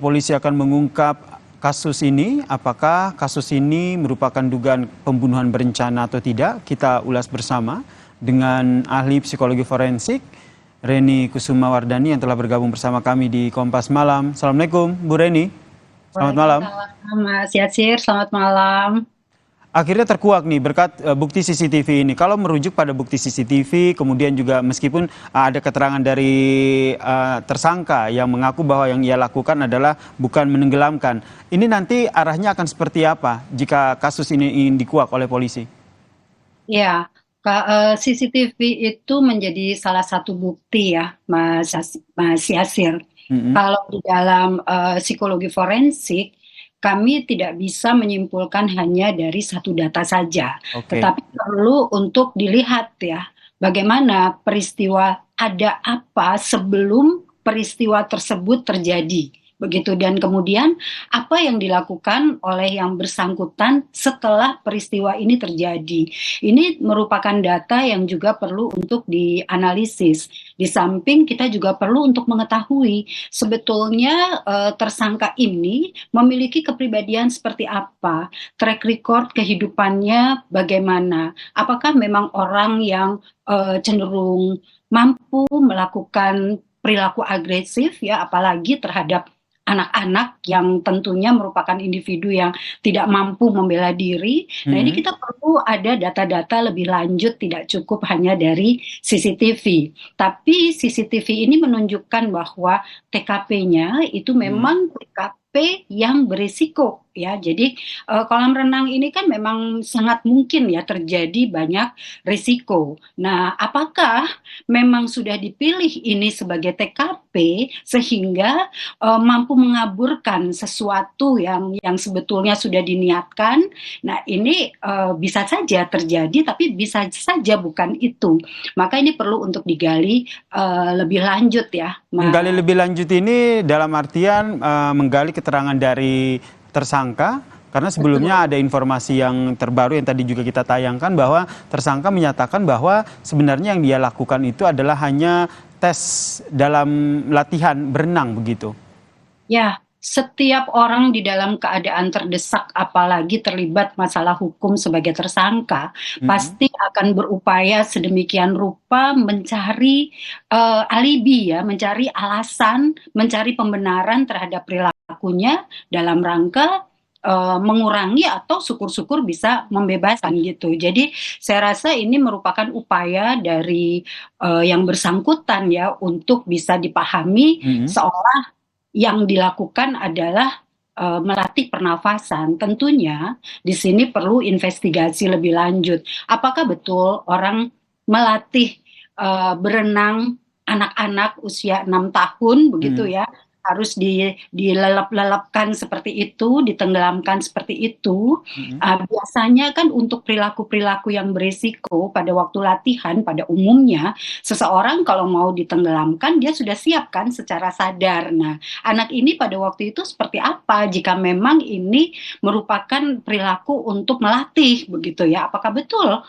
Polisi akan mengungkap kasus ini. Apakah kasus ini merupakan dugaan pembunuhan berencana atau tidak? Kita ulas bersama dengan ahli psikologi forensik Reni Kusuma Wardani yang telah bergabung bersama kami di Kompas Malam. Assalamualaikum Bu Reni. Selamat malam. Waalaikumsalam Mas Yatsir, selamat malam. Akhirnya terkuak nih berkat bukti CCTV ini. Kalau merujuk pada bukti CCTV, kemudian juga meskipun ada keterangan dari tersangka yang mengaku bahwa yang ia lakukan adalah bukan menenggelamkan. Ini nanti arahnya akan seperti apa jika kasus ini ingin dikuak oleh polisi? Ya, CCTV itu menjadi salah satu bukti ya, Mas Yatsir. Mm-mm. Kalau di dalam psikologi forensik, kami tidak bisa menyimpulkan hanya dari satu data saja, Oke. tetapi perlu untuk dilihat ya, bagaimana peristiwa, ada apa sebelum peristiwa tersebut terjadi. Begitu, dan kemudian apa yang dilakukan oleh yang bersangkutan setelah peristiwa ini terjadi. Ini merupakan data yang juga perlu untuk dianalisis. Di samping kita juga perlu untuk mengetahui sebetulnya tersangka ini memiliki kepribadian seperti apa, track record kehidupannya bagaimana, apakah memang orang yang cenderung mampu melakukan perilaku agresif ya, apalagi terhadap anak-anak yang tentunya merupakan individu yang tidak mampu membela diri. Nah, ini Mm-mm. kita perlu ada data-data lebih lanjut, tidak cukup hanya dari CCTV. Tapi CCTV ini menunjukkan bahwa TKP-nya itu Mm-mm. memang TKP yang berisiko ya. Jadi kolam renang ini kan memang sangat mungkin ya terjadi banyak risiko. Nah, apakah memang sudah dipilih ini sebagai TKP sehingga mampu mengaburkan sesuatu yang sebetulnya sudah diniatkan? Nah, ini bisa saja terjadi, tapi bisa saja bukan itu. Maka ini perlu untuk digali lebih lanjut ya, Menggali Mas. lebih lanjut ini dalam artian menggali keterangan dari tersangka, karena Betul. sebelumnya ada informasi yang terbaru yang tadi juga kita tayangkan bahwa tersangka menyatakan bahwa sebenarnya yang dia lakukan itu adalah hanya tes dalam latihan berenang begitu. Ya, setiap orang di dalam keadaan terdesak, apalagi terlibat masalah hukum sebagai tersangka, Mm-mm. pasti akan berupaya sedemikian rupa mencari alibi ya, mencari alasan, mencari pembenaran terhadap perilakunya dalam rangka mengurangi atau syukur-syukur bisa membebaskan gitu. Jadi saya rasa ini merupakan upaya dari yang bersangkutan ya untuk bisa dipahami Mm-mm. seolah yang dilakukan adalah melatih pernafasan. Tentunya di sini perlu investigasi lebih lanjut. Apakah betul orang melatih berenang anak-anak usia 6 tahun begitu Mm-mm. ya, harus dilelep-lelepkan seperti itu, ditenggelamkan seperti itu. Mm-mm. Biasanya kan untuk perilaku-perilaku yang berisiko pada waktu latihan pada umumnya, seseorang kalau mau ditenggelamkan dia sudah siap kan secara sadar. Nah, anak ini pada waktu itu seperti apa jika memang ini merupakan perilaku untuk melatih begitu ya? Apakah betul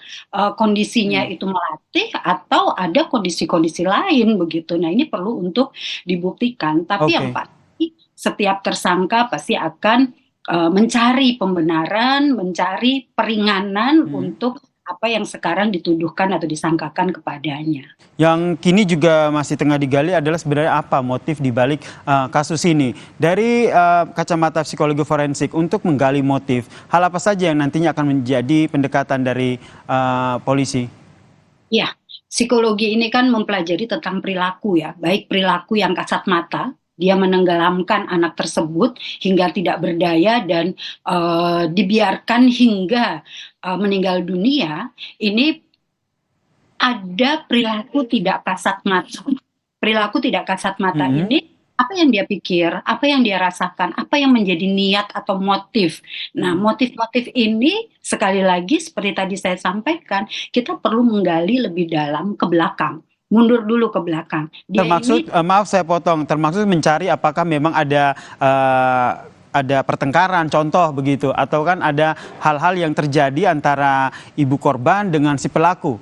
kondisinya Mm. itu melatih atau ada kondisi-kondisi lain begitu? Nah, ini perlu untuk dibuktikan. Tapi yang Oke. pasti setiap tersangka pasti akan mencari pembenaran, mencari peringanan Mm. untuk apa yang sekarang dituduhkan atau disangkakan kepadanya. Yang kini juga masih tengah digali adalah sebenarnya apa motif dibalik kasus ini. Dari kacamata psikologi forensik untuk menggali motif, hal apa saja yang nantinya akan menjadi pendekatan dari polisi? Ya, psikologi ini kan mempelajari tentang perilaku ya, baik perilaku yang kasat mata, dia menenggelamkan anak tersebut hingga tidak berdaya dan dibiarkan hingga meninggal dunia. Ini ada perilaku tidak kasat mata. Perilaku tidak kasat mata Mm-mm. ini apa yang dia pikir, apa yang dia rasakan, apa yang menjadi niat atau motif. Nah, Mm-mm. motif-motif ini sekali lagi seperti tadi saya sampaikan, kita perlu menggali lebih dalam ke belakang. Mundur dulu ke belakang. Dia Termaksud, ini maaf saya potong, termaksud mencari apakah memang ada pertengkaran, contoh begitu, atau kan ada hal-hal yang terjadi antara ibu korban dengan si pelaku.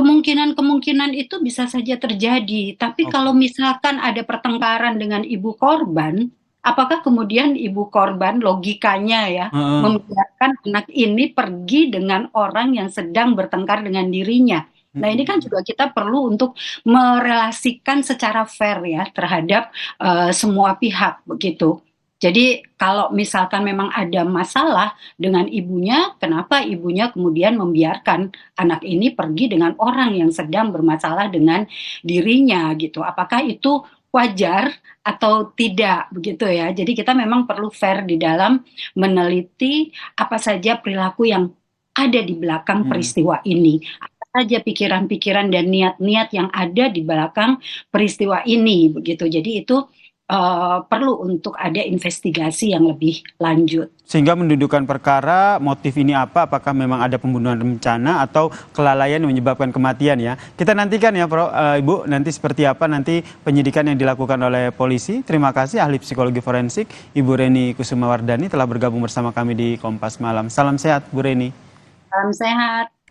kemungkinan-kemungkinan itu bisa saja terjadi. Tapi Oke. kalau misalkan ada pertengkaran dengan ibu korban, apakah kemudian ibu korban logikanya ya Heeh. membiarkan anak ini pergi dengan orang yang sedang bertengkar dengan dirinya? Nah, ini kan Mm-mm. juga kita perlu untuk merelasikan secara fair ya terhadap semua pihak begitu. Jadi kalau misalkan memang ada masalah dengan ibunya, kenapa ibunya kemudian membiarkan anak ini pergi dengan orang yang sedang bermasalah dengan dirinya gitu? Apakah itu wajar atau tidak begitu ya? Jadi kita memang perlu fair di dalam meneliti apa saja perilaku yang ada di belakang Mm. peristiwa ini. Apa saja pikiran-pikiran dan niat-niat yang ada di belakang peristiwa ini begitu. Jadi itu perlu untuk ada investigasi yang lebih lanjut. Sehingga mendudukan perkara motif ini apa, apakah memang ada pembunuhan berencana atau kelalaian yang menyebabkan kematian ya. Kita nantikan ya Ibu, nanti seperti apa nanti penyidikan yang dilakukan oleh polisi. Terima kasih ahli psikologi forensik Ibu Reni Kusumawardani telah bergabung bersama kami di Kompas Malam. Salam sehat Bu Reni. Salam sehat.